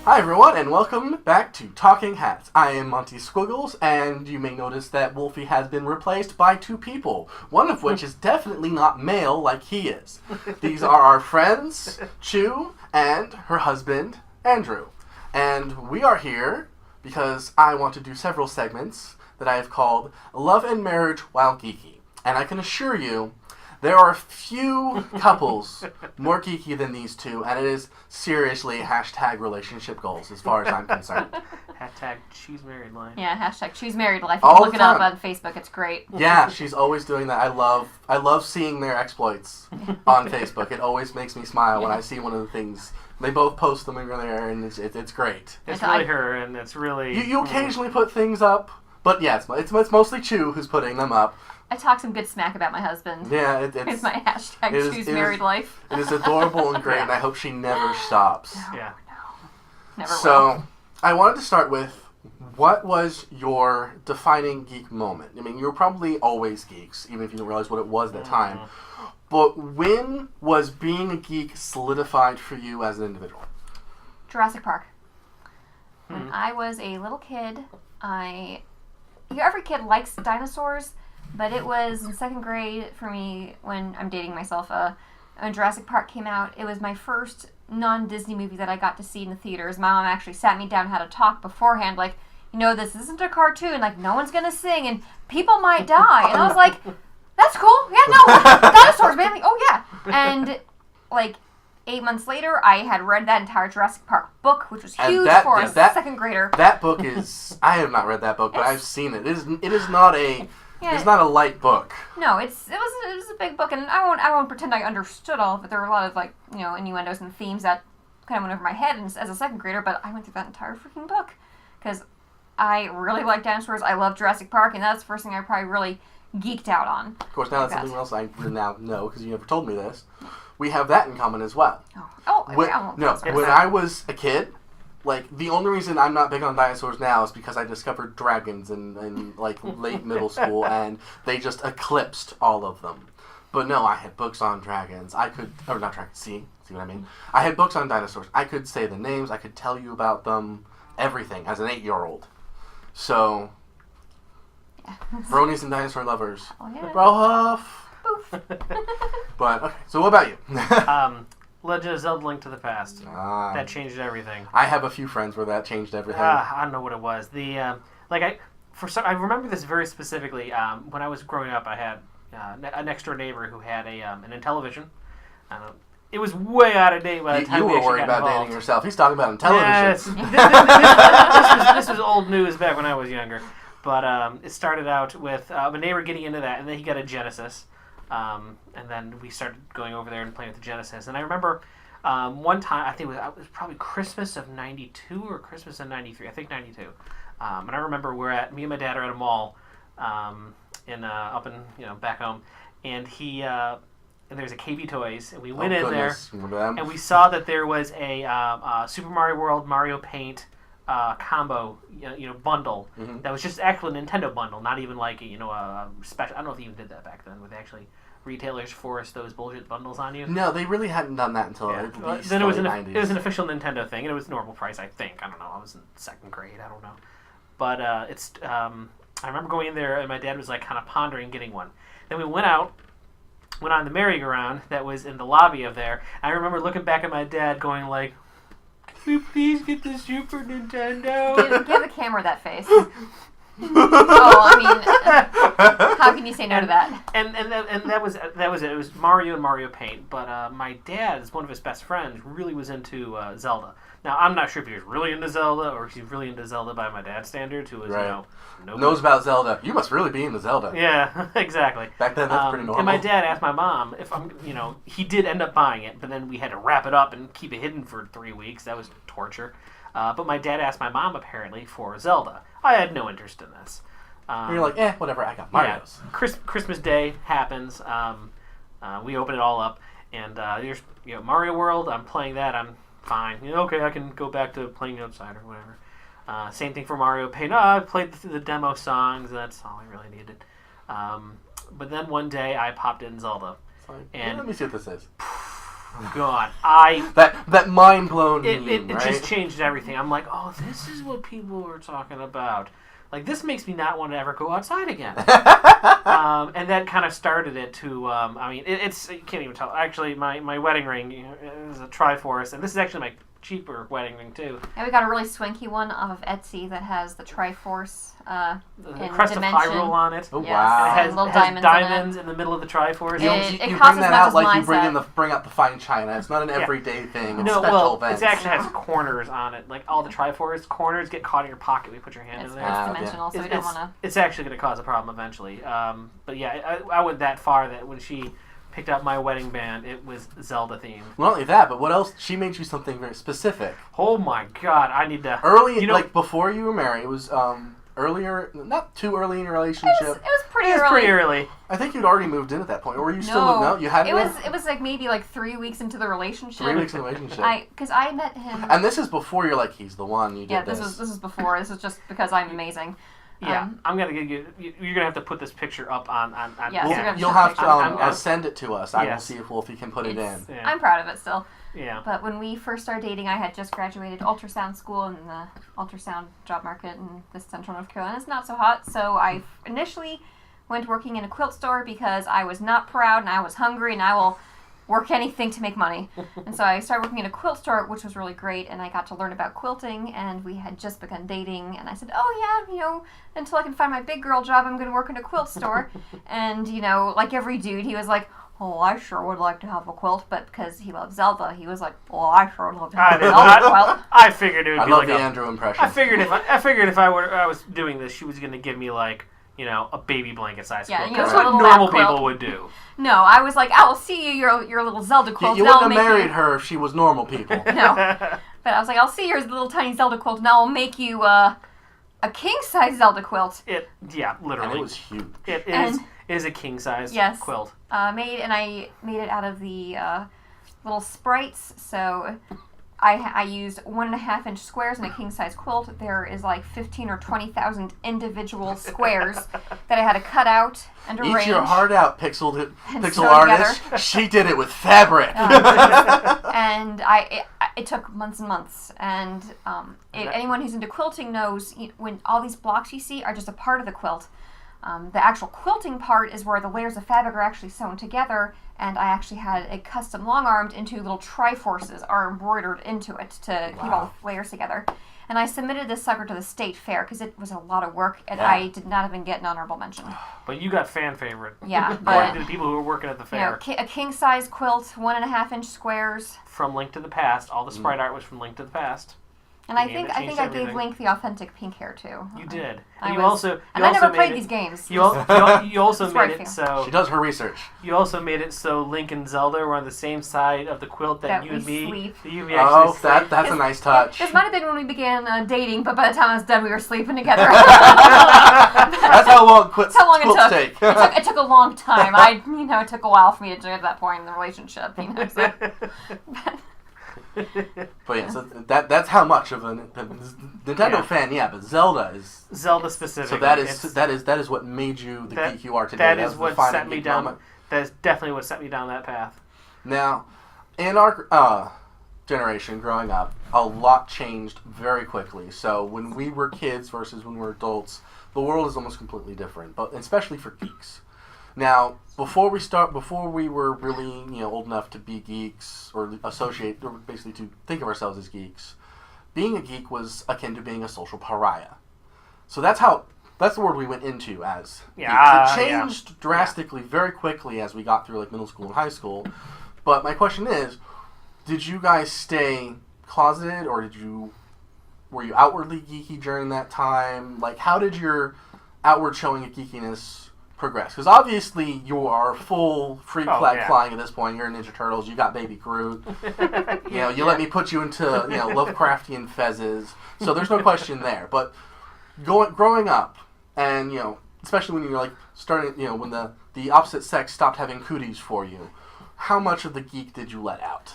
Hi everyone, and welcome back to Talking Hats. I am Monty Squiggs, and you may notice that Wolfie has been replaced by two people, one of which is definitely not male like he is. These are our friends, Chuu, and her husband, Andrew. And we are here because I want to do several segments that I have called Love and Marriage While Geeky. And I can assure you, there are few couples more geeky than these two, and it is seriously hashtag relationship goals as far as I'm concerned. Hashtag she's married life. Yeah, hashtag she's married life. All Look the it up time. on Facebook. It's great. Yeah, she's always doing that. I love seeing their exploits on Facebook. It always makes me smile when I see one of the things. They both post them in there, and it's great. It's really her, and it's really... You occasionally put things up, but yeah, it's mostly Chuu who's putting them up. I talk some good smack about my husband. Yeah, it's my hashtag she's married life. It is adorable and great, and I hope she never stops. Yeah. Never will. So, I wanted to start with, what was your defining geek moment? I mean, you were probably always geeks, even if you didn't realize what it was at the time. But when was being a geek solidified for you as an individual? Jurassic Park. When I was a little kid, every kid likes dinosaurs, but it was in second grade for me when I'm dating myself. When Jurassic Park came out, it was my first non-Disney movie that I got to see in the theaters. My mom actually sat me down and had a talk beforehand, like, this isn't a cartoon, like, no one's gonna sing, and people might die. And I was like, that's cool, yeah, no, dinosaurs, man, like, oh yeah. And, 8 months later, I had read that entire Jurassic Park book, which was huge for a second grader. That book is, I have not read that book, but I've seen it. It is not a... Yeah, it's not a light book. No, it was a big book, and I won't pretend I understood all of it. There were a lot of innuendos and themes that kind of went over my head as a second grader. But I went through that entire freaking book because I really like dinosaurs. I love Jurassic Park, and that's the first thing I probably really geeked out on. Of course, now that's something else I now know because you never told me this. We have that in common as well. When I was a kid. The only reason I'm not big on dinosaurs now is because I discovered dragons in late middle school, and they just eclipsed all of them. But no, I had books on dragons. Not dragons, see what I mean? I had books on dinosaurs. I could say the names, I could tell you about them, everything, as an 8-year-old. So, bronies and dinosaur lovers. Oh, yeah. Bro huff. But, okay, so what about you? Legend of Zelda Link to the Past. That changed everything. I have a few friends where that changed everything. I don't know what it was. I remember this very specifically. When I was growing up, I had a next door neighbor who had an Intellivision. It was way out of date by the time you were worried about dating yourself. He's talking about Intellivision. This was old news back when I was younger. But it started out with a neighbor getting into that, and then he got a Genesis. And then we started going over there and playing with the Genesis. And I remember one time, I think it was probably Christmas of 92 or Christmas of 93. I think 92. And I remember me and my dad are at a mall back home. And and there's a KB Toys. And we went in there and we saw that there was a Super Mario World, Mario Paint combo, bundle that was just actually a Nintendo bundle, not even like a special. I don't know if they even did that back then, where they actually retailers forced those bullshit bundles on you. No, they really hadn't done that until at least then the late 90s. It was an official Nintendo thing, and it was normal price, I think. I don't know. I was in second grade. I don't know, but I remember going in there, and my dad was kind of pondering getting one. Then we went on the merry-go-round that was in the lobby of there. I remember looking back at my dad, going like, "Can we please get the Super Nintendo?" Give the camera that face. How can you say no to that? And that was it. It was Mario and Mario Paint. But my dad, one of his best friends, really was into Zelda. Now I'm not sure if he was really into Zelda or if he's really into Zelda by my dad's standards, who was knows about Zelda. You must really be into Zelda. Yeah, exactly. Back then, that's pretty normal. And my dad asked my mom if he did end up buying it, but then we had to wrap it up and keep it hidden for 3 weeks. That was torture. But my dad asked my mom, apparently, for Zelda. I had no interest in this. You're like, whatever, I got Mario's. Yeah. Christmas Day happens. We open it all up, and there's Mario World. I'm playing that. I'm fine. Okay, I can go back to playing outside or whatever. Same thing for Mario Paint. I played the demo songs. That's all I really needed. But then one day, I popped in Zelda. And let me see what this is. God, that mind blown meme, it right? just changed everything. I'm like, oh, this is what people were talking about. Like, this makes me not want to ever go outside again. And that kind of started it to, I mean, it's, you can't even tell. Actually, my wedding ring is a Triforce, and this is actually my cheaper wedding ring, too. Yeah, we got a really swanky one off of Etsy that has the Triforce the crest dimension. of Hyrule on it. Oh, Yes. wow. And it has, little diamonds in the middle of the Triforce. It You costs bring as that much out as like mine you set. bring out the fine china. It's not an everyday thing. It's No, special well, events. it actually has corners on it. Like, all the Triforce corners get caught in your pocket when you put your hand It's in there. dimensional, so we don't want to... It's actually going to cause a problem eventually. But yeah, I went that far that when she picked out my wedding band, it was Zelda themed. Not only that, but what else? She made you something very specific. Oh my God, I need to... Early, like before you were married, it was earlier, not too early in your relationship. It was pretty It's early. pretty early. I think you'd already moved in at that point, or were you still moving out? You hadn't. It was like maybe like 3 weeks into the relationship. 3 weeks in the relationship. Because I met him. And this is before you're like, he's the one. You did this is before. This is just because I'm amazing. Yeah, I'm gonna get you. You're gonna have to put this picture up on. Yeah, you'll have to I'm send it to us. I will Yes. see if Wolfie can put it in. Yeah. I'm proud of it still. Yeah. But when we first started dating, I had just graduated ultrasound school in the ultrasound job market in this central North Carolina. It's not so hot, so I initially went working in a quilt store because I was not proud and I was hungry and I will work anything to make money. And so I started working in a quilt store, which was really great, and I got to learn about quilting, and we had just begun dating, and I said, oh yeah, until I can find my big girl job, I'm going to work in a quilt store. And, like every dude, he was like, oh, I sure would like to have a quilt, but because he loves Zelda, he was like, oh, I sure would love to have a Zelda quilt. I figured it would I be love like the Andrew impression. I figured if I was doing this, she was going to give me like, a baby blanket size quilt. That's what normal people would do. No, I was like, I will see you your little Zelda quilt. You wouldn't have married her if she was normal people. No. But I was like, I'll see your little tiny Zelda quilt, and I'll make you a king-size Zelda quilt. Literally. And it was huge. It is a king-size quilt. I made it out of the little sprites, so... I used 1.5-inch squares in a king-size quilt. There is like 15 or 20,000 individual squares that I had to cut out and arrange. Eat your heart out, pixel artist. She did it with fabric. And it took months and months. And anyone who's into quilting knows when all these blocks you see are just a part of the quilt. The actual quilting part is where the layers of fabric are actually sewn together, and I actually had a custom long-armed into little triforces are embroidered into it to keep all the layers together. And I submitted this sucker to the state fair because it was a lot of work, and I did not even get an honorable mention. But you got fan favorite. Yeah. According to the people who were working at the fair. A king-size quilt, 1.5-inch squares. From Link to the Past. All the sprite art was from Link to the Past. And I think I gave Link the authentic pink hair too. You did. I never played these games. You also made it so she does her research. You also made it so Link and Zelda were on the same side of the quilt that you and me. Sleep. That's a nice touch. This might have been when we began dating, but by the time I was done, we were sleeping together. That's how long quilts take. It took a long time. It took a while for me to get to that point in the relationship. So. But yeah, so that's how much of a Nintendo fan. Yeah, but Zelda is Zelda specific. So that is what made you the geek you are today. That is what set me down. That is definitely what set me down that path. Now, in our generation growing up, a lot changed very quickly. So when we were kids versus when we were adults, the world is almost completely different. But especially for geeks. Now, before we were really, old enough to be geeks or basically to think of ourselves as geeks, being a geek was akin to being a social pariah. So that's the word we went into as geeks. It changed drastically very quickly as we got through like middle school and high school. But my question is, did you guys stay closeted or were you outwardly geeky during that time? Like, how did your outward showing of geekiness progress? Because obviously you are full freak flag flying at this point. You're Ninja Turtles. You got Baby Groot. You let me put you into Lovecraftian fezzes. So there's no question there. But growing up, and especially when you're like starting, when the opposite sex stopped having cooties for you, how much of the geek did you let out?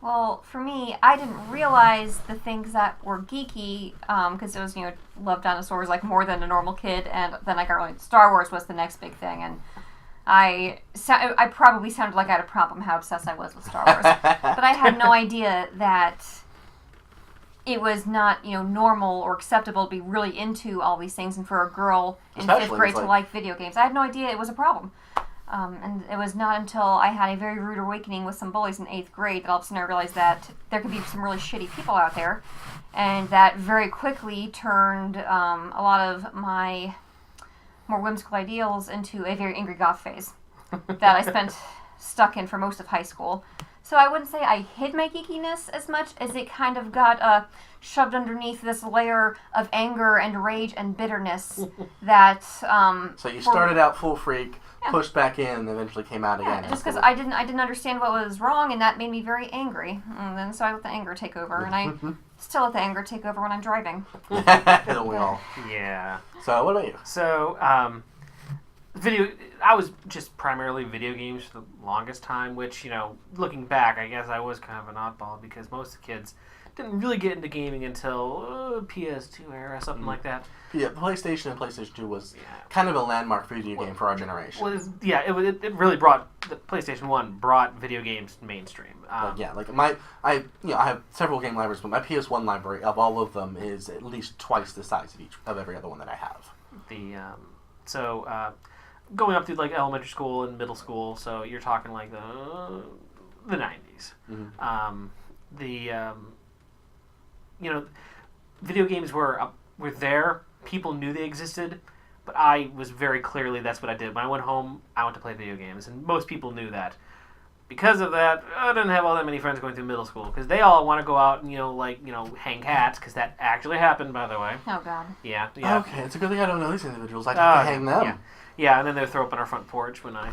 Well, for me, I didn't realize the things that were geeky, because it was, love dinosaurs like more than a normal kid, and then I got really Star Wars was the next big thing, and I probably sounded like I had a problem how obsessed I was with Star Wars. But I had no idea that it was not, normal or acceptable to be really into all these things, and for a girl in Especially 5th grade it's to like video games. I had no idea it was a problem. And it was not until I had a very rude awakening with some bullies in 8th grade that all of a sudden I realized that there could be some really shitty people out there. And that very quickly turned a lot of my more whimsical ideals into a very angry goth phase that I spent stuck in for most of high school. So I wouldn't say I hid my geekiness as much as it kind of got shoved underneath this layer of anger and rage and bitterness that... So you started out full freak, pushed back in, and eventually came out again. Just because I didn't understand what was wrong, and that made me very angry. And then so I let the anger take over, and I still let the anger take over when I'm driving. Don't we all? Yeah. So what about you? So, I was just primarily video games for the longest time, which, looking back, I guess I was kind of an oddball because most of the kids didn't really get into gaming until PS2 era, something like that. Yeah, PlayStation and PlayStation 2 was kind of a landmark video game for our generation. It really brought, the PlayStation 1 brought video games mainstream. I have several game libraries, but my PS1 library of all of them is at least twice the size of every other one that I have. Going up through like elementary school and middle school, so you're talking like the 90s. Video games were there. People knew they existed, but I was very clearly that's what I did. When I went home, I went to play video games, and most people knew that. Because of that, I didn't have all that many friends going through middle school because they all want to go out and hang hats because that actually happened, by the way. Oh God. Yeah. Okay, it's a good thing I don't know these individuals. I have to hang them. Yeah, and then they throw up on our front porch when I,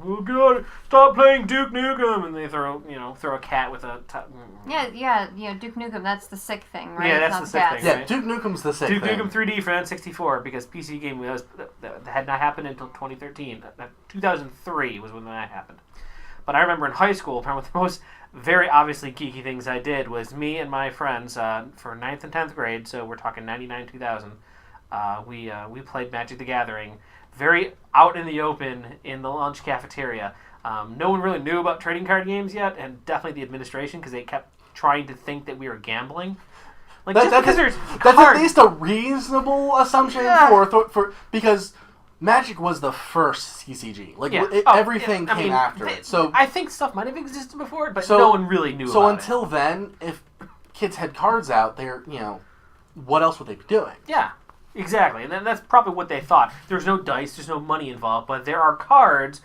oh God, stop playing Duke Nukem, and they throw a cat with a. Duke Nukem. That's the sick thing, right? Yeah, that's the sick thing. Yeah, right? Duke Nukem's the sick thing. Duke Nukem 3D for N64 because PC game that had not happened until 2013. 2003 was when that happened. But I remember in high school, one of the most very obviously geeky things I did was me and my friends for 9th and 10th grade. So we're talking 99, 2000. We played Magic the Gathering. Very out in the open in the lunch cafeteria. No one really knew about trading card games yet, and definitely the administration because they kept trying to think that we were gambling. Like that's at least a reasonable assumption for because Magic was the first CCG. Everything came after it. So I think stuff might have existed before it, but no one really knew. So until then, if kids had cards out, what else would they be doing? Yeah. Exactly, and then that's probably what they thought. There's no dice, there's no money involved, but there are cards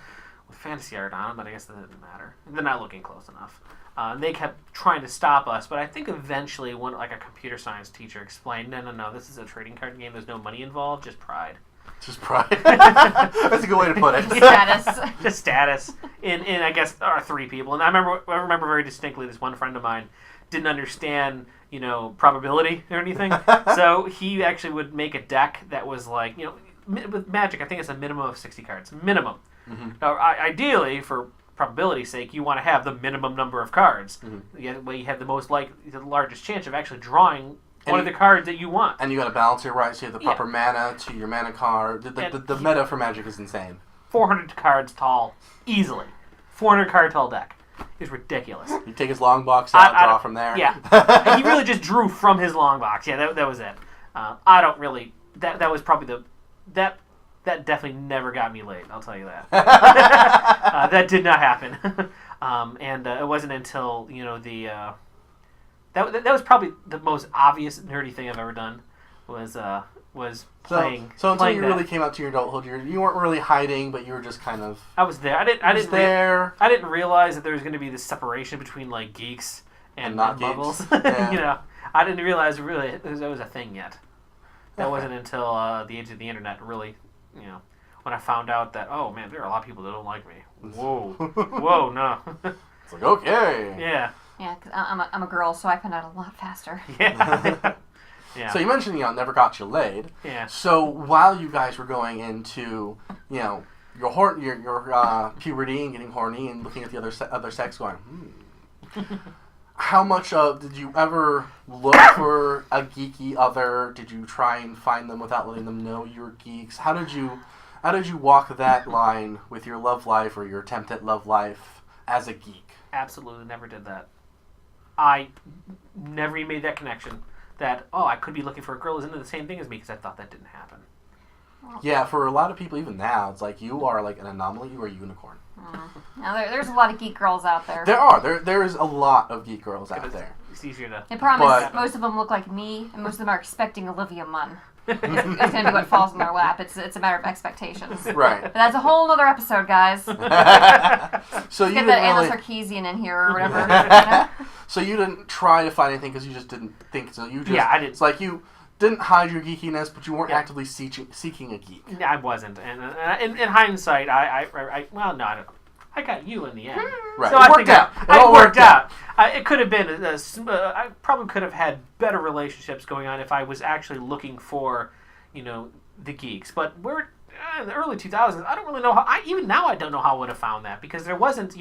with fantasy art on them, but I guess that doesn't matter. They're not looking close enough. They kept trying to stop us, but I think eventually a computer science teacher explained, no, this is a trading card game, there's no money involved, just pride. Just pride. That's a good way to put it. Status. Just status. In I guess, our three people. And I remember very distinctly this one friend of mine didn't understand probability or anything. So he actually would make a deck that was like, with Magic, I think it's a minimum of 60 cards. Minimum. Mm-hmm. Now, ideally, for probability's sake, you want to have the minimum number of cards. Mm-hmm. You have the largest chance of actually drawing one of the cards that you want. And you got to balance your right, so you have the proper mana to your mana card. The meta for Magic is insane. 400 cards tall, easily. 400 card tall deck. It's ridiculous. You take his long box out, draw from there. Yeah. He really just drew from his long box. Yeah, that was it. I don't really... That was probably that definitely never got me laid, I'll tell you that. That did not happen. And it wasn't until, that was probably the most obvious nerdy thing I've ever done was playing. So until you that. really came out to your adulthood, you weren't really hiding, but you were just kind of. I was there. I didn't realize that there was going to be this separation between like geeks and muggles. Yeah. I didn't realize really that was a thing yet. That wasn't until the age of the internet really, when I found out that there are a lot of people that don't like me. Whoa, no. It's like okay. Yeah. Yeah, because I'm a girl, so I found out a lot faster. Yeah. Yeah. So you mentioned, never got you laid. Yeah. So while you guys were going into, your puberty and getting horny and looking at the other sex, going, how much did you ever look for a geeky other? Did you try and find them without letting them know you were geeks? How did you? How did you walk that line with your love life or your attempt at love life as a geek? Absolutely never did that. I never even made that connection that, I could be looking for a girl who's into the same thing as me, because I thought that didn't happen. Yeah, for a lot of people, even now, it's like you are like an anomaly. You are a unicorn. Now, there's a lot of geek girls out there. There are. There is a lot of geek girls out there. It's easier to... The problem is most of them look like me, and most of them are expecting Olivia Munn. That's going to be what falls in their lap. It's a matter of expectations. Right. But that's a whole other episode, guys. So Let's you get didn't that Anna really... Sarkeesian in here or whatever. You know? So you didn't try to find anything because you just didn't think so. You just... Yeah, I didn't. It's like you didn't hide your geekiness, but you weren't actively seeking a geek. I wasn't. And in hindsight, I got you in the end. Right. So It worked out. It all worked out. It could have been... I probably could have had better relationships going on if I was actually looking for, the geeks. But we're in the early 2000s. I don't really know how... even now, I don't know how I would have found that. Because there wasn't,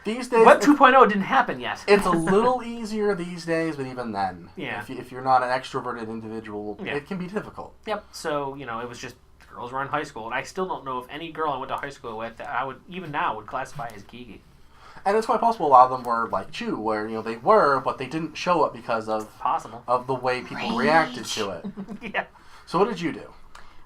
These days... Web 2.0 didn't happen yet. It's a little easier these days, but even then. Yeah. If you're not an extroverted individual, it can be difficult. Yep. So, it was just... girls were in high school, and I still don't know if any girl I went to high school with that I would, even now, would classify as geeky. And it's quite possible a lot of them were like Chuu, where they were, but they didn't show it because of the way people reacted to it. Yeah. So what did you do?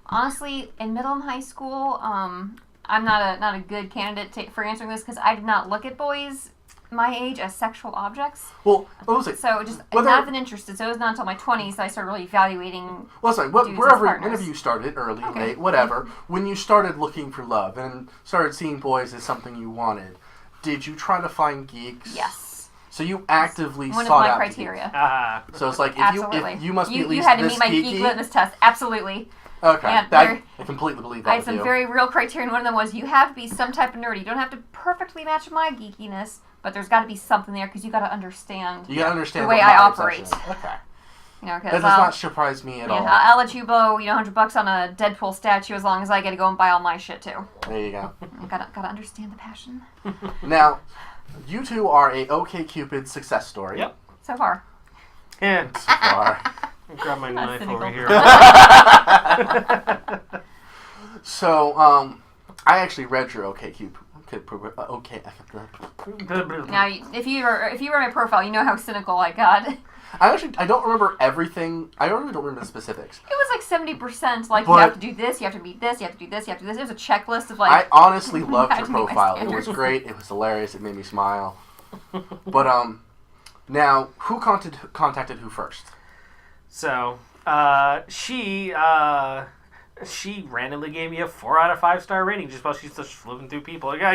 Honestly, in middle and high school, I'm not a good candidate for answering this because I did not look at boys my age as sexual objects. Well, what was it? So not been interested. So it was not until my 20s that I started really evaluating. Well, sorry, whenever you started, early, late, whatever, when you started looking for love and started seeing boys as something you wanted, did you try to find geeks? Yes. So you actively sought out one of my criteria. So it's like Absolutely. if you must be at least you had to this meet my geek litmus test. Absolutely. Okay, Yeah, I completely believe that. I had some very real criteria, and one of them was you have to be some type of nerd. You don't have to perfectly match my geekiness, but there's got to be something there because you got to understand. You got to understand the way what I my operate. obsession is. Okay. That does not surprise me at all. I'll let you blow $100 on a Deadpool statue as long as I get to go and buy all my shit too. There you go. Gotta understand the passion. Now, you two are a OkCupid success story. Yep. So far. Yeah. So far. I'll grab my knife cynical. over here. So, I actually read your OkCupid. Now, if you were my profile, you know how cynical I got. I don't remember everything. I really don't remember the specifics. It was like 70%. Like, you have to do this, you have to beat this, you have to do this, you have to do this. It was a checklist of like. I honestly loved how your to meet my profile. It standards. was great. It was hilarious. It made me smile. But now who contacted who first? So, she randomly gave me a 4 out of 5 star rating just while she's just flipping through people. Like, you're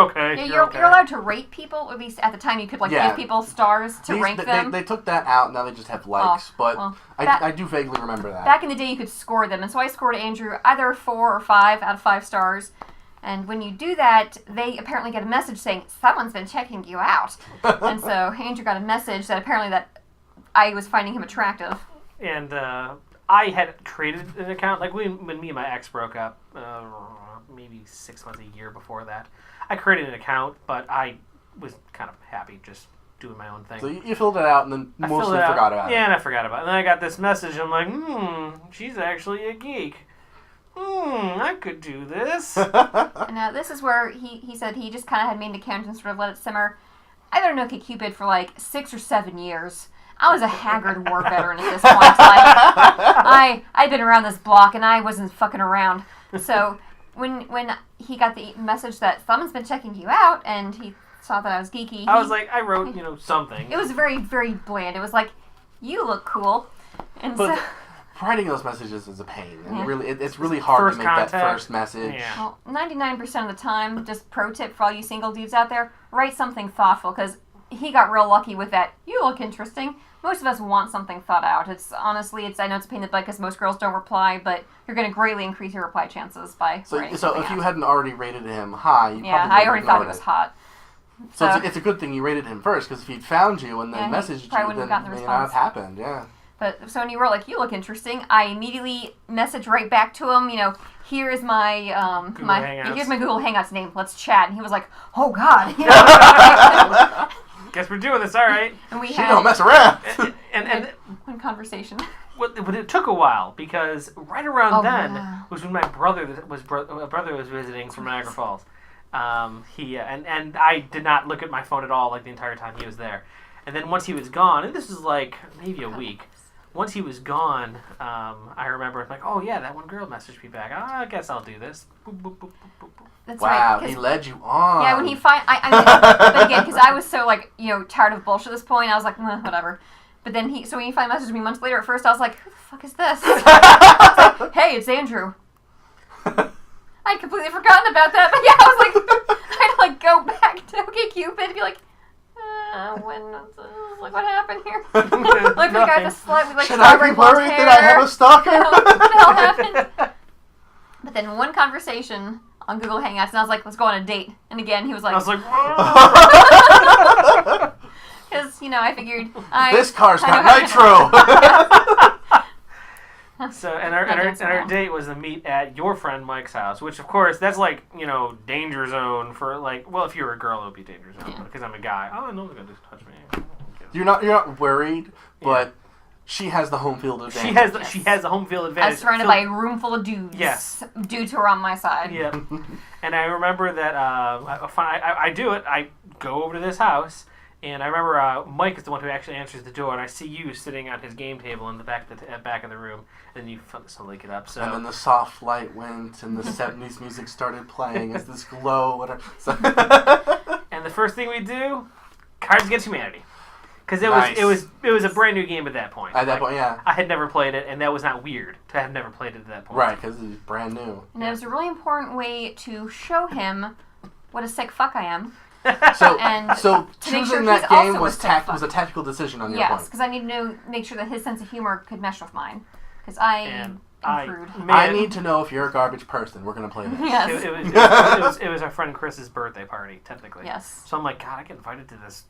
okay. Yeah, you're okay. you're allowed to rate people. At least at the time, you could give people stars to rank them. They took that out. Now they just have likes. I do vaguely remember that. Back in the day, you could score them, and so I scored Andrew either 4 or 5 out of 5 stars. And when you do that, they apparently get a message saying someone's been checking you out. And so Andrew got a message that apparently that I was finding him attractive. And I had created an account, like when me and my ex broke up, maybe 6 months, a year before that. I created an account, but I was kind of happy just doing my own thing. So you filled it out and then mostly forgot about it. Yeah, and I forgot about it. And then I got this message, I'm like, she's actually a geek. I could do this. And this is where he said he just kind of had made an account and sort of let it simmer. I've been on OkCupid for like 6 or 7 years. I was a haggard war veteran at this point. Like, I'd been around this block and I wasn't fucking around. So when he got the message that someone's been checking you out and he saw that I was geeky, I was like, I wrote, something. It was very, very bland. It was like, you look cool. And but so writing those messages is a pain. And Yeah. it's really hard to make contact. that first message. Yeah. Well, 99% of the time, just pro tip for all you single dudes out there, write something thoughtful, because he got real lucky with that. You look interesting. Most of us want something thought out. I know it's a pain in the butt because most girls don't reply, but you're going to greatly increase your reply chances by writing So something if you out. hadn't already rated him high, you probably I already thought he was hot. So it's a good thing you rated him first, because if he'd found you and then messaged you, then it may not have happened. Yeah. But so when you wrote like, you look interesting, I immediately messaged right back to him. Here's my here's my Google Hangouts name. Let's chat. And he was like, oh God. Guess we're doing this, all right. And we She don't mess around. and one conversation. but it took a while because right around then was when my brother was visiting from Niagara Falls. He and I did not look at my phone at all like the entire time he was there. And then once he was gone, and this was like maybe a week. Once he was gone, I remember like, oh yeah, that one girl messaged me back. I guess I'll do this. Boop, boop, boop, boop, boop, boop. That's wow, right, he led you on. Yeah, when he I mean, but again, because I was so like tired of bullshit at this point, I was like, whatever. But then when he finally messaged me months later, at first I was like, who the fuck is this? I was like, hey, it's Andrew. I'd completely forgotten about that, but yeah, I was like, I'd like go back to OkCupid and be like, what happened here? Like the guy with the slightly like should I be worried that I have a stalker? What the hell happened? But then one conversation on Google Hangouts, and I was like, let's go on a date. And again, he was like, I was like, because I figured this car's got nitro. So and our date was to meet at your friend Mike's house, which of course that's like danger zone for like, well, if you were a girl it would be danger zone, because I'm a guy. Oh, no one's gonna just touch me. You're not worried, but she has the home field advantage. She has the home field advantage. I was surrounded by a room full of dudes. Yes, dudes who are on my side. Yeah, and I remember that I do it. I go over to this house. And I remember Mike is the one who actually answers the door, and I see you sitting on his game table in the back of the room, and you suddenly get up. So and then the soft light went, and the 70s music started playing as this glow. And the first thing we do, Cards Against Humanity, because Nice. it was a brand new game at that point. At that point, yeah. I had never played it, and that was not weird to have never played it at that point. Right, because it's brand new. And it was a really important way to show him what a sick fuck I am. So to choosing sure that he's game also was a a tactical decision on your Yes, part. because I need to make sure that his sense of humor could mesh with mine. Because I am crude. I need to know if you're a garbage person. We're going to play this. Yes. It was our friend Chris's birthday party, technically. Yes. So I'm like, God, I get invited to this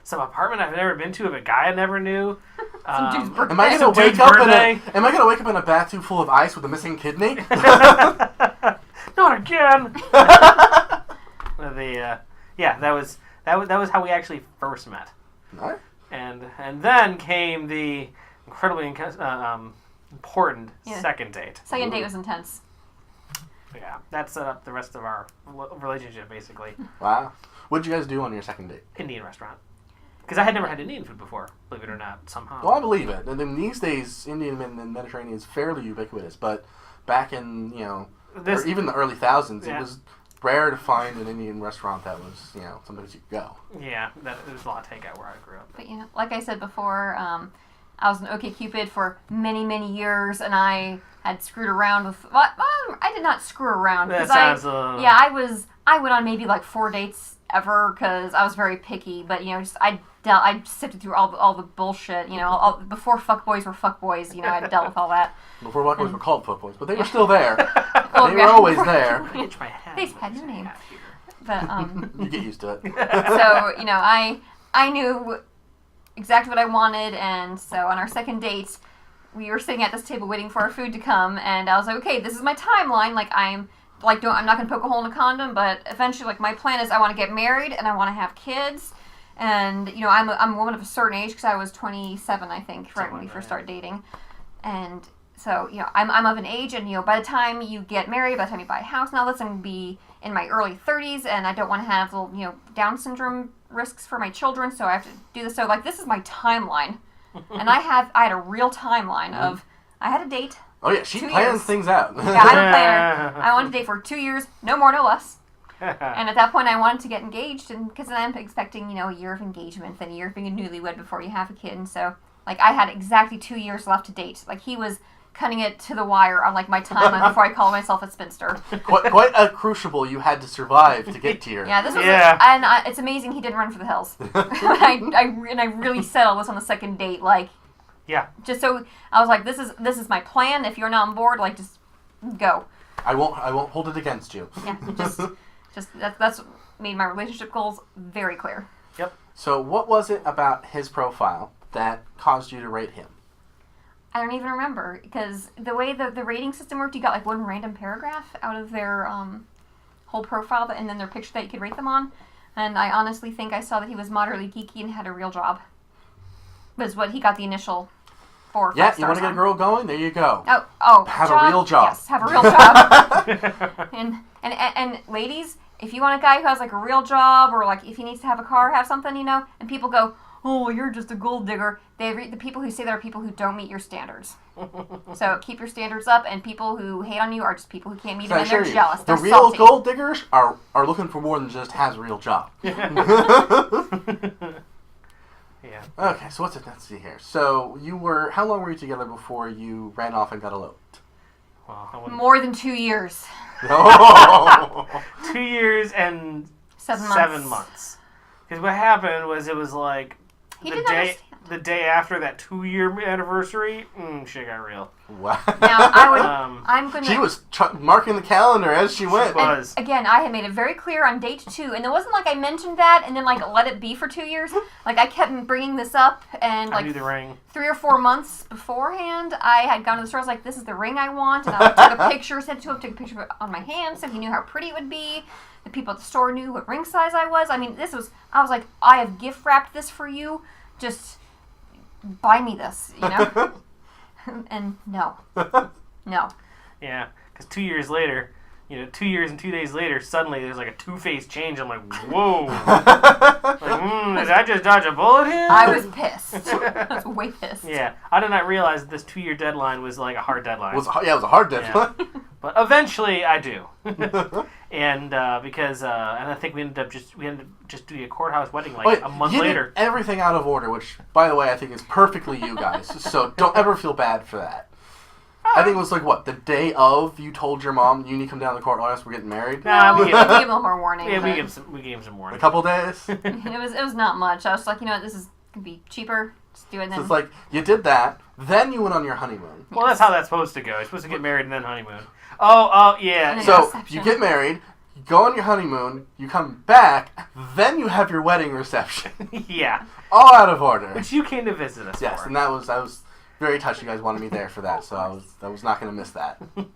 some apartment I've never been to of a guy I never knew. Some dude's birthday. Am I going to wake up in a bathtub full of ice with a missing kidney? Not again. That was how we actually first met. All right. And then came the incredibly important second date. Second date was intense. Yeah, that set up the rest of our relationship, basically. Wow. What did you guys do on your second date? Indian restaurant. Because I had never had Indian food before, believe it or not, somehow. Well, I believe it. And then these days, Indian and the Mediterranean is fairly ubiquitous. But back in, or even the early thousands, it was rare to find an Indian restaurant that was, something that you could go. Yeah, there was a lot of takeout where I grew up. But, like I said before, I was an OkCupid for many, many years, and I had screwed around with... Well, I did not screw around. That sounds... I went on maybe like 4 dates ever because I was very picky, but, I sifted through all the bullshit, before fuckboys were fuckboys, I dealt with all that. Before fuckboys were called fuckboys, but they were still there. They were always there. They had new name. But, you get used to it. So, I knew exactly what I wanted, and so on our second date, we were sitting at this table waiting for our food to come, and I was like, okay, this is my timeline, I'm not going to poke a hole in a condom, but eventually, my plan is I want to get married, and I want to have kids, and, I'm a woman of a certain age, because I was 27, I think, right when we first started dating, and so, I'm of an age, and, by the time you get married, by the time you buy a house, now that's going to be in my early 30s, and I don't want to have little, Down syndrome risks for my children, so I have to do this. So, this is my timeline, and I had a real timeline of, I had a date. Oh yeah, she plans things out. Yeah, I'm a planner. I wanted to date for 2 years, no more, no less. And at that point, I wanted to get engaged, and because I'm expecting, a year of engagement, then a year of being a newlywed before you have a kid, and so, I had exactly 2 years left to date. He was cutting it to the wire on my timeline before I call myself a spinster. Quite a crucible you had to survive to get here. Yeah, this was and it's amazing he didn't run for the hills. I really said all this on the second date, just so I was like, this is my plan. If you're not on board, just go. I won't hold it against you. Yeah, just that's made my relationship goals very clear. Yep. So what was it about his profile that caused you to rate him? I don't even remember, because the way the rating system worked, you got one random paragraph out of their whole profile, and then their picture that you could rate them on. And I honestly think I saw that he was moderately geeky and had a real job. Was what he got the initial 4 or 5 Yeah, stars you want to get a on. girl going? There you go. Oh, Have a real job. Yes, have a real job. and ladies, if you want a guy who has like a real job, or like if he needs to have a car, have something, and people go, oh, well, you're just a gold digger. The people who say that are people who don't meet your standards. So keep your standards up, and people who hate on you are just people who can't meet them, and they're jealous. The They're real salty. gold diggers are looking for more than just has a real job. Yeah. Okay, so let's see here. So how long were you together before you ran off and got eloped? Well, More than 2 years. Oh. 2 years and 7 months. months. Because what happened was it was like He didn't understand. the day after that 2-year anniversary, shit got real. Wow. Now, I'm going to... She was marking the calendar as she went. Was. Again, I had made it very clear on date 2, and it wasn't like I mentioned that and then like let it be for 2 years. Like I kept bringing this up, and I like knew the ring. 3 or 4 months beforehand, I had gone to the store. I was like, "This is the ring I want," and I took a picture, sent it to him, took a picture of it on my hand, so he knew how pretty it would be. The people at the store knew what ring size I was. I mean, I was like, "I have gift wrapped this for you. Just buy me this," And no. Yeah, because 2 years later, 2 years and 2 days later, suddenly there's like a two-faced change. I'm like, whoa. Did I just dodge a bullet here? I was pissed. I was way pissed. Yeah, I did not realize that this 2-year deadline was like a hard deadline. It was a hard deadline. Yeah. But eventually I do. And because and I think we ended up just doing a courthouse wedding a month later. Did everything out of order, which, by the way, I think is perfectly you guys. So don't ever feel bad for that. I think it was like, the day of you told your mom you need to come down to the courthouse, we're getting married? Nah, we gave him a little more warning. Yeah, but we gave him some warning. A couple days? it was not much. I was like, this is going to be cheaper. Just do it then. So it's like, you did that, then you went on your honeymoon. Well, that's how that's supposed to go. You're supposed to get married and then honeymoon. Oh, yeah. So you get married, you go on your honeymoon, you come back, then you have your wedding reception. Yeah. All out of order. Which you came to visit us Yes, for. and I was very touched you guys wanted me there for that, so I was not going to miss that. It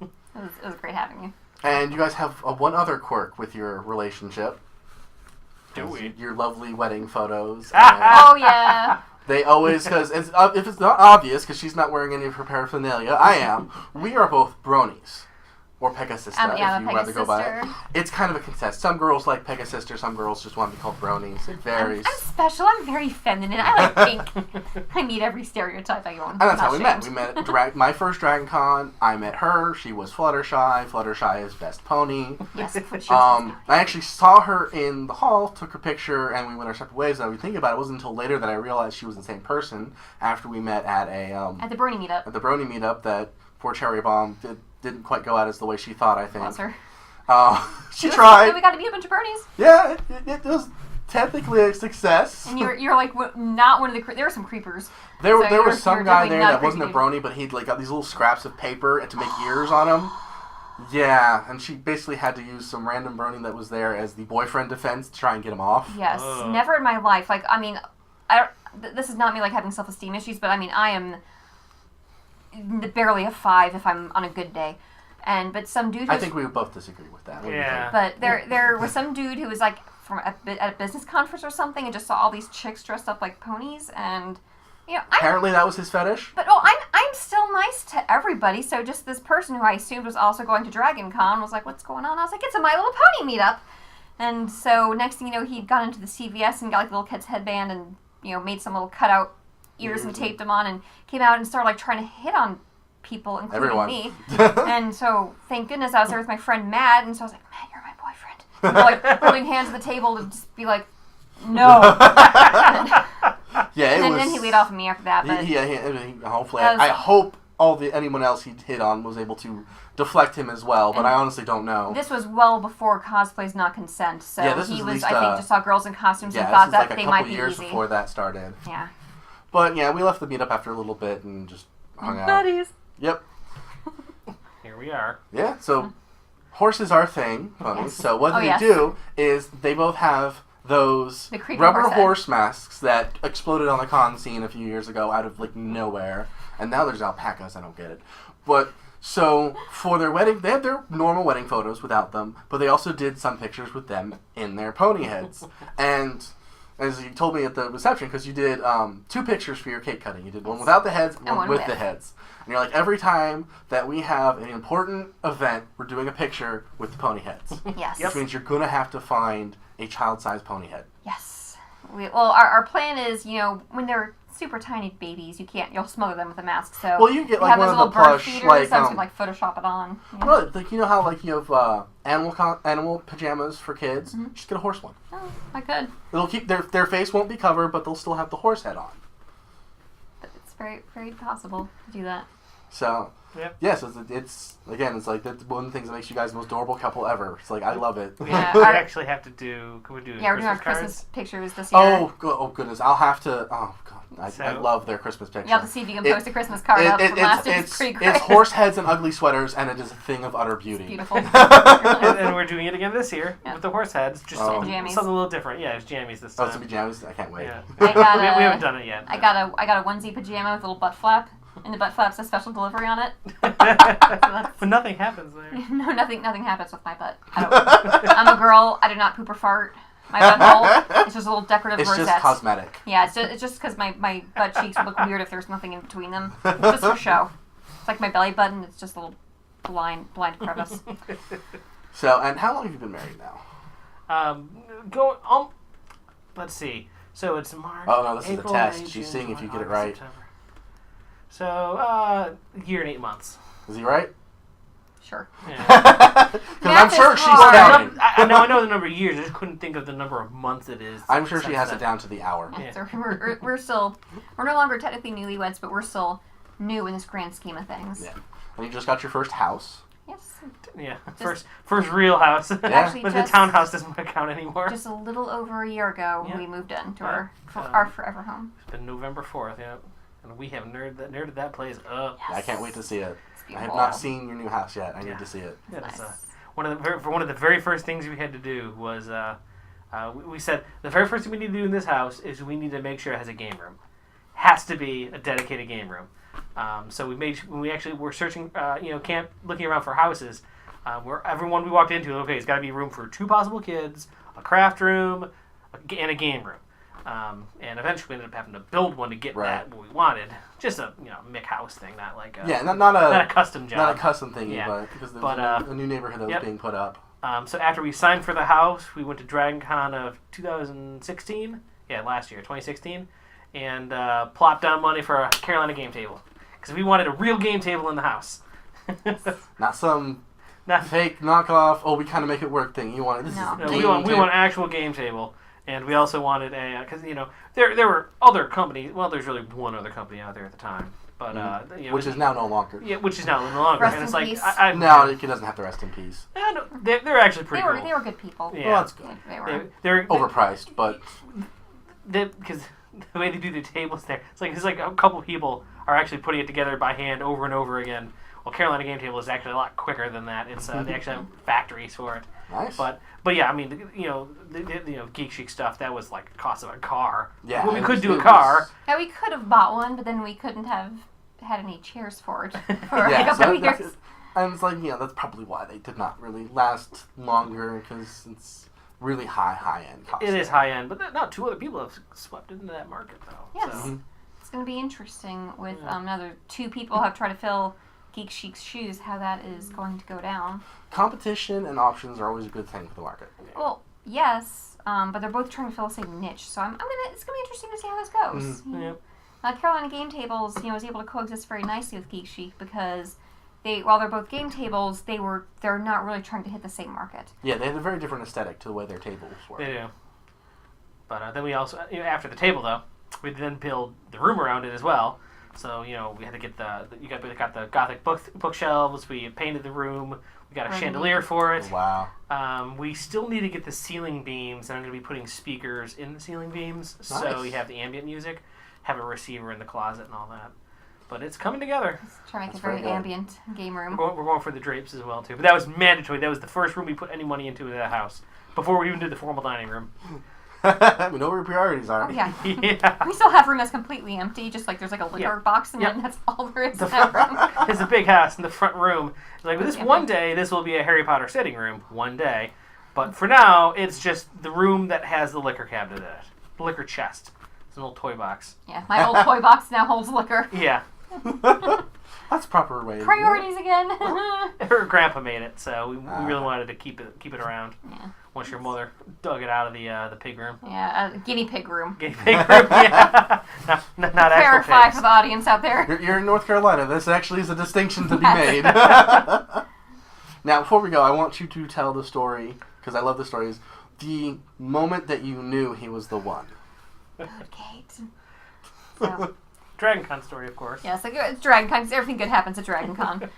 was great having you. And you guys have one other quirk with your relationship. Do we? Your lovely wedding photos. Oh, yeah. They always, because if it's not obvious, because she's not wearing any of her paraphernalia, I am. We are both bronies. Or Pegasister, yeah, if you rather go by it. It's kind of a contest. Some girls like Pegasister, some girls just want to be called bronies. It varies. I'm special. I'm very feminine. I like pink. I meet every stereotype I want. And that's how we met. We met at my first Dragon Con. I met her. She was Fluttershy. Fluttershy is best pony. Yes, I actually saw her in the hall, took her picture, and we went our separate ways. And I was thinking about it. It wasn't until later that I realized she was the same person after we met at at the Brony meetup. At the Brony meetup that poor Cherry Bomb didn't quite go out as the way she thought, I think. Bless her. She tried. We got to meet a bunch of Bronies. Yeah, it was technically a success. And you're like not one of the. There were some creepers. There was some guy there that wasn't a creepy. brony, but he'd got these little scraps of paper to make ears on him. Yeah, and she basically had to use some random brony that was there as the boyfriend defense to try and get him off. Yes, never in my life. This is not me having self-esteem issues, but I am barely a 5 if I'm on a good day. But some dude. I think we would both disagree with that. Yeah. But there was some dude who was from at a business conference or something and just saw all these chicks dressed up like ponies, and apparently that was his fetish. But I'm still nice to everybody. So just this person who I assumed was also going to Dragon Con was like, "What's going on?" I was like, "It's a My Little Pony meetup." And so next thing you know, he'd gone into the CVS and got the little kid's headband and made some little cutout ears and taped them on and came out and started trying to hit on people, including Everyone. me. And so thank goodness I was there with my friend Matt, and so I was like, "Matt, you're my boyfriend." And we're holding hands at the table to just be like, "No." Yeah, and then he laid off of me after that. But hopefully, I hope anyone else he hit on was able to deflect him as well, but I honestly don't know. This was well before cosplay's not consent, so yeah, this he was, was least, I think, just saw girls in costumes and thought that they might be easy. a couple years before that started. Yeah. But yeah, we left the meetup after a little bit and just hung out. Buddies. Yep. Here we are. Yeah, so horses are a thing, Yes. So what they do is they both have those rubber horse masks that exploded on the con scene a few years ago out of nowhere, and now there's alpacas. I don't get it, but so for their wedding, they had their normal wedding photos without them, but they also did some pictures with them in their pony heads, and as you told me at the reception, because you did 2 pictures for your cake cutting. You did one without the heads, and one with the heads. And you're like, every time that we have an important event, we're doing a picture with the pony heads. Yes. Which means you're going to have to find a child-sized pony head. Yes. Our plan is, when they're super tiny babies, you'll smother them with a mask. So well, you get like one of the plush, like Photoshop it on. Yeah. Really, like you know how like you have animal pajamas for kids. Mm-hmm. Just get a horse one. Oh, I could. It'll keep their face won't be covered, but they'll still have the horse head on. It's very, very possible to do that. So. Yep. Yes, it's like that's one of the things that makes you guys the most adorable couple ever. It's like I love it. Yeah, we actually have to do. Can we do? Yeah, we're doing our Christmas pictures this year. Oh goodness, I'll have to. Oh god, I love their Christmas picture. You have to see if you can post a Christmas card up from last year. It's pretty great. It's horse heads and ugly sweaters, and it is a thing of utter beauty. It's beautiful. And we're doing it again this year with the horse heads, just something a little different. Yeah, it's jammies this time. Oh, it's gonna be jammies. I can't wait. Yeah. we haven't done it yet. I got a onesie pajama with a little butt flap. And the butt flap's a special delivery on it. But nothing happens there. No, nothing happens with my butt. I'm a girl. I do not poop or fart. My butthole. It's just a little decorative rosette. It's just cosmetic. Yeah, it's just because my butt cheeks would look weird if there's nothing in between them. It's just for show. It's like my belly button. It's just a little blind crevice. So, and how long have you been married now? Let's see. So it's March. Oh no, this April, is a test. May, She's June, seeing if July, you get it August, right. September. So, a year and 8 months. Is he right? Sure. Because I'm sure she's counting. I know the number of years. I just couldn't think of the number of months it is. I'm sure she has it down to the hour. Yeah. So we're no longer technically newlyweds, but we're still new in this grand scheme of things. Yeah. And you just got your first house. Yes. Yeah. First real house. Yeah. Actually, but the townhouse doesn't count anymore. Just a little over a year ago, we moved into our forever home. It's been November 4th, yeah. And we have nerded that place up. Yes. I can't wait to see it. I have not seen your new house yet. I need to see it. Yeah, nice. one of the very first things we had to do was we said the very first thing we need to do in this house is we need to make sure it has a game room. Has to be a dedicated game room. So we made when we actually were searching, looking around for houses. Where everyone we walked into, okay, it's got to be room for 2 possible kids, a craft room, and a game room. And eventually we ended up having to build one to get that what we wanted. Just a Mick house thing, not like not a custom job, not a custom thing, but because there was a new neighborhood that was being put up. So after we signed for the house, we went to Dragon Con of 2016, last year, 2016, and plopped down money for a Carolina game table because we wanted a real game table in the house, not some fake knockoff. Oh, we kind of make it work thing. You want we want an actual game table. And we also wanted because there were other companies. Well, there's really one other company out there at the time, but which is now no longer. Yeah, which is now no longer. Rest and it's in like peace. No, it doesn't have to rest in peace. No, they're actually pretty cool. They were good people. Yeah. Well, that's good. They're overpriced, but because the way they do the tables there, it's like a couple people are actually putting it together by hand over and over again. Well, Carolina Game Table is actually a lot quicker than that. It's they actually have factories for it. Nice. But yeah, I mean, the Geek Chic stuff that was like the cost of a car. Yeah, well, we could do a car. Yeah, we could have bought one, but then we couldn't have had any chairs for it for a couple of years. And it's like that's probably why they did not really last longer because it's really high end cost. It is high end, but not 2 other people have swept into that market though. Yes, so. It's going to be interesting with another 2 people have tried to fill Geek Chic's shoes, how that is going to go down. Competition and options are always a good thing for the market. Well, yes, but they're both trying to fill the same niche, so it's going to be interesting to see how this goes. Mm-hmm. Yeah. Carolina Game Tables, was able to coexist very nicely with Geek Chic because while they're both game tables, they're not really trying to hit the same market. Yeah, they have a very different aesthetic to the way their tables work. They do. But then we also, after the table though, we then build the room around it as well. So we had to get we got the Gothic bookshelves. We painted the room. We got a chandelier for it. Oh, wow. We still need to get the ceiling beams, and I'm going to be putting speakers in the ceiling beams, Nice. so you have the ambient music, have a receiver in the closet, and all that. But it's coming together. Let's try to make a very ambient game room. We're going for the drapes as well too. But that was mandatory. That was the first room we put any money into in that house before we even did the formal dining room. We know where your priorities are. Oh, yeah. Yeah. We still have room that's completely empty, just like there's like a liquor box in it, and that's all there is in that room. It's a big house in the front room. It's like, one day, this will be a Harry Potter sitting room. One day. But for now, it's just the room that has the liquor cabinet in it. liquor chest. It's an old toy box. Yeah, my old toy box now holds liquor. Yeah. That's proper way. Priorities again. Her grandpa made it, so we really wanted to keep it around. Yeah. Once your mother dug it out of the pig room. Yeah, guinea pig room. Guinea pig room, yeah. not actual Clarify pigs. for the audience out there. You're in North Carolina. This actually is a distinction to be made. Now, before we go, I want you to tell the story, because I love the stories, the moment that you knew he was the one. Good Kate. So, Dragon Con story, of course. yeah, it's Dragon Con, because everything good happens at Dragon Con.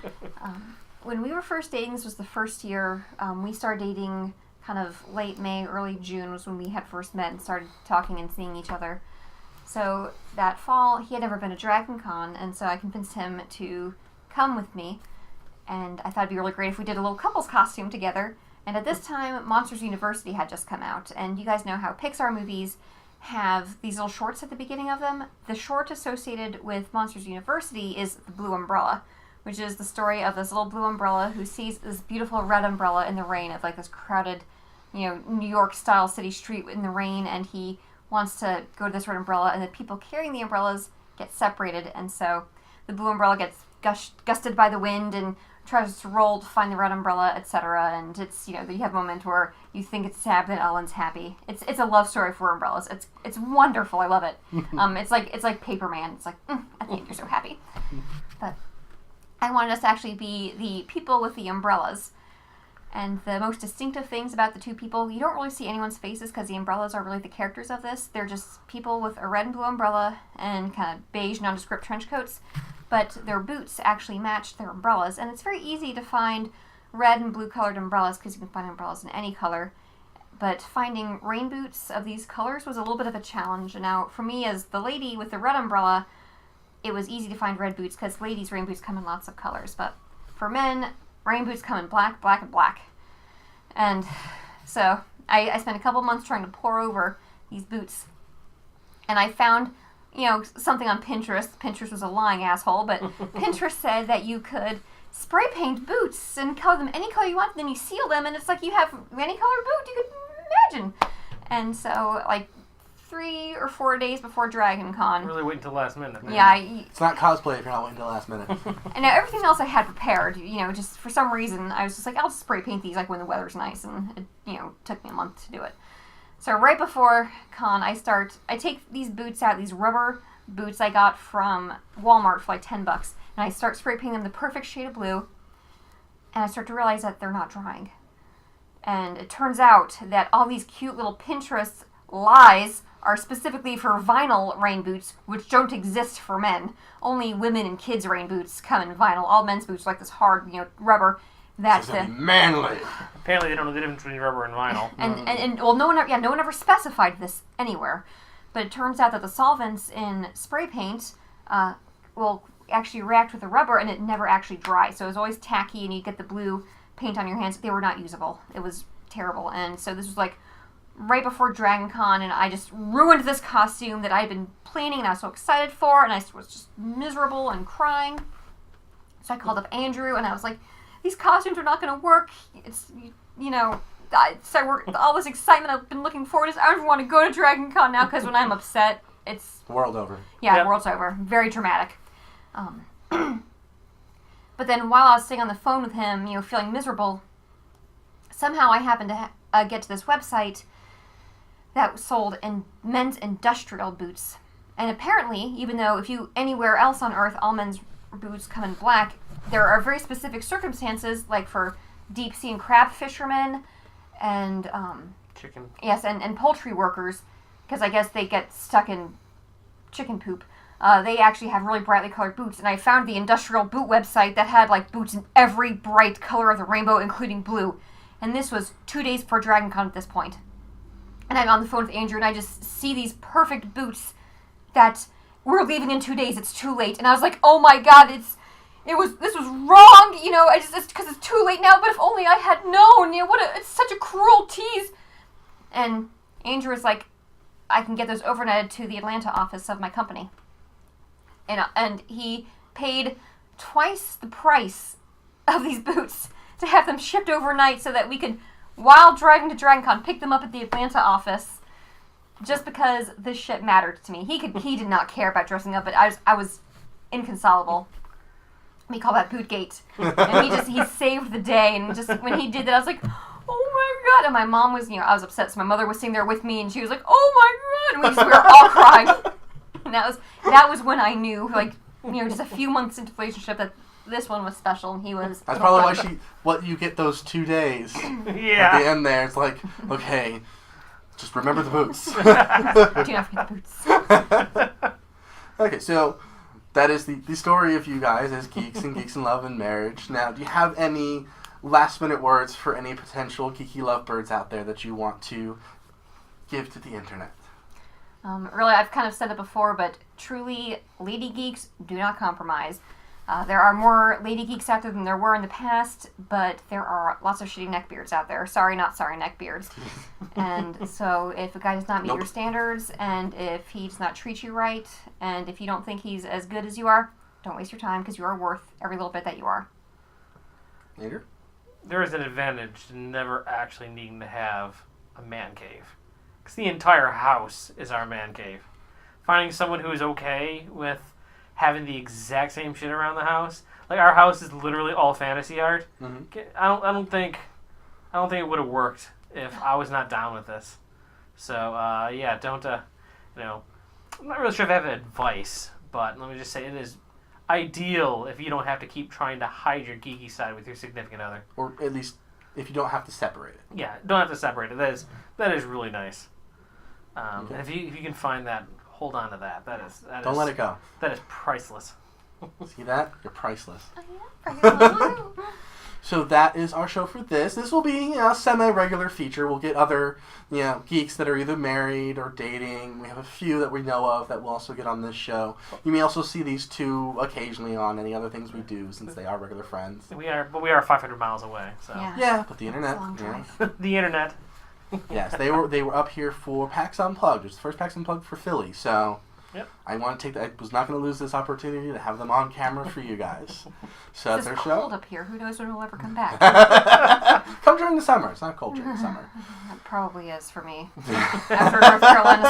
When we were first dating, this was the first year, we started dating kind of late May, early June was when we had first met and started talking and seeing each other. So that fall, he had never been to Dragon Con, and so I convinced him to come with me. And I thought it'd be really great if we did a little couples costume together. And at this time, Monsters University had just come out. And you guys know how Pixar movies have these little shorts at the beginning of them. The short associated with Monsters University is The Blue Umbrella, which is the story of this little blue umbrella who sees this beautiful red umbrella in the rain of like this crowded, New York-style city street in the rain. And he wants to go to this red umbrella, and the people carrying the umbrellas get separated. And so the blue umbrella gets gusted by the wind and tries to roll to find the red umbrella, etc. And it's, you have a moment where you think it's sad, but Ellen's happy. It's a love story for umbrellas. It's wonderful. I love it. It's like Paperman. It's like, at the end you're so happy. But I wanted us to actually be the people with the umbrellas. And the most distinctive things about the two people, you don't really see anyone's faces because the umbrellas are really the characters of this. They're just people with a red and blue umbrella and kind of beige nondescript trench coats. But their boots actually matched their umbrellas. And it's very easy to find red and blue colored umbrellas because you can find umbrellas in any color. But finding rain boots of these colors was a little bit of a challenge. Now, for me as the lady with the red umbrella, it was easy to find red boots because ladies' rain boots come in lots of colors. But for men, rain boots come in black, black, and black. And so I spent a couple months trying to pour over these boots. And I found, something on Pinterest. Pinterest was a lying asshole, but Pinterest said that you could spray paint boots and color them any color you want, then you seal them, and it's like you have any color boot you could imagine. And so, 3 or 4 days before Dragon Con. Really waiting until the last minute. Man. Yeah. It's not cosplay if you're not waiting until the last minute. And now everything else I had prepared, just for some reason, I was just like, I'll just spray paint these when the weather's nice, and it, took me a month to do it. So right before con, I take these boots out, these rubber boots I got from Walmart for $10, and I start spray painting them the perfect shade of blue, and I start to realize that they're not drying. And it turns out that all these cute little Pinterest lies are specifically for vinyl rain boots, which don't exist for men. Only women and kids' rain boots come in vinyl. All men's boots are like this hard, rubber. That's manly. Apparently, they don't know the difference between rubber and vinyl. And no one ever specified this anywhere. But it turns out that the solvents in spray paint will actually react with the rubber, and it never actually dries. So it was always tacky, and you get the blue paint on your hands. They were not usable. It was terrible. And so this was right before Dragon Con, and I just ruined this costume that I had been planning and I was so excited for, and I was just miserable and crying. So I called up Andrew, and I was like, these costumes are not going to work. It's, all this excitement I've been looking forward to. I don't even want to go to Dragon Con now because when I'm upset, it's... The world over. Yeah, the world's over. Very dramatic. But then while I was sitting on the phone with him, feeling miserable, somehow I happened to get to this website that sold men's industrial boots. And apparently, even though anywhere else on Earth, all men's boots come in black, there are very specific circumstances, like for deep sea and crab fishermen and chicken. Yes, and poultry workers, because I guess they get stuck in chicken poop. They actually have really brightly colored boots, and I found the industrial boot website that had boots in every bright color of the rainbow, including blue. And this was 2 days before Dragon Con at this point. And I'm on the phone with Andrew, and I just see these perfect boots that we're leaving in 2 days. It's too late. And I was like, oh my God, this was wrong. It's because it's too late now. But if only I had known. It's such a cruel tease. And Andrew was like, I can get those overnighted to the Atlanta office of my company. And he paid twice the price of these boots to have them shipped overnight so that we could, while driving to Dragon Con, pick them up at the Atlanta office just because this shit mattered to me. He did not care about dressing up, but I was inconsolable. We call that Bootgate. And he saved the day, and just when he did that, I was like, oh my god. And my mom was, I was upset, so my mother was sitting there with me, and she was like, oh my god. And we were all crying. And that was when I knew, like, just a few months into the relationship, that this one was special, and he was. That's probably why you get those 2 days. Yeah. At the end there, it's like, okay, just remember the boots. Do not forget the boots. Okay, so that is the story of you guys as geeks and geeks in love and marriage. Now, do you have any last minute words for any potential geeky lovebirds out there that you want to give to the internet? Really, I've kind of said it before, but truly, lady geeks do not compromise. There are more lady geeks out there than there were in the past, but there are lots of shitty neckbeards out there. Sorry, not sorry, neckbeards. And so if a guy does not meet your standards, and if he does not treat you right, and if you don't think he's as good as you are, don't waste your time, because you are worth every little bit that you are. Andrew? There is an advantage to never actually needing to have a man cave. Because the entire house is our man cave. Finding someone who is okay with having the exact same shit around the house. Like, our house is literally all fantasy art. Mm-hmm. I don't think it would have worked if I was not down with this. So, yeah, don't, I'm not really sure if I have advice, but let me just say it is ideal if you don't have to keep trying to hide your geeky side with your significant other. Or at least if you don't have to separate it. Yeah, don't have to separate it. That is really nice. Okay. And if you can find that, hold on to that. Don't let it go. That is priceless. See that? You're priceless. Oh, yeah. So that is our show for this. This will be a semi-regular feature. We'll get other geeks that are either married or dating. We have a few that we know of that we'll also get on this show. You may also see these two occasionally on any other things we do, since they are regular friends. We are 500 miles away. So Yeah, but the internet. the internet. Yes, they were up here for PAX Unplugged. It was the first PAX Unplugged for Philly, so yep. I want to take that. I was not going to lose this opportunity to have them on camera for you guys. So that's It's our show. cold up here. Who knows when we'll ever come back? Come during the summer. It's not cold during the summer. It probably is for me. After North Carolina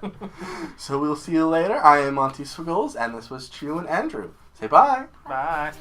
summer. So we'll see you later. I am Monty Squiggs, and this was Chuu and Andrew. Say bye. Bye.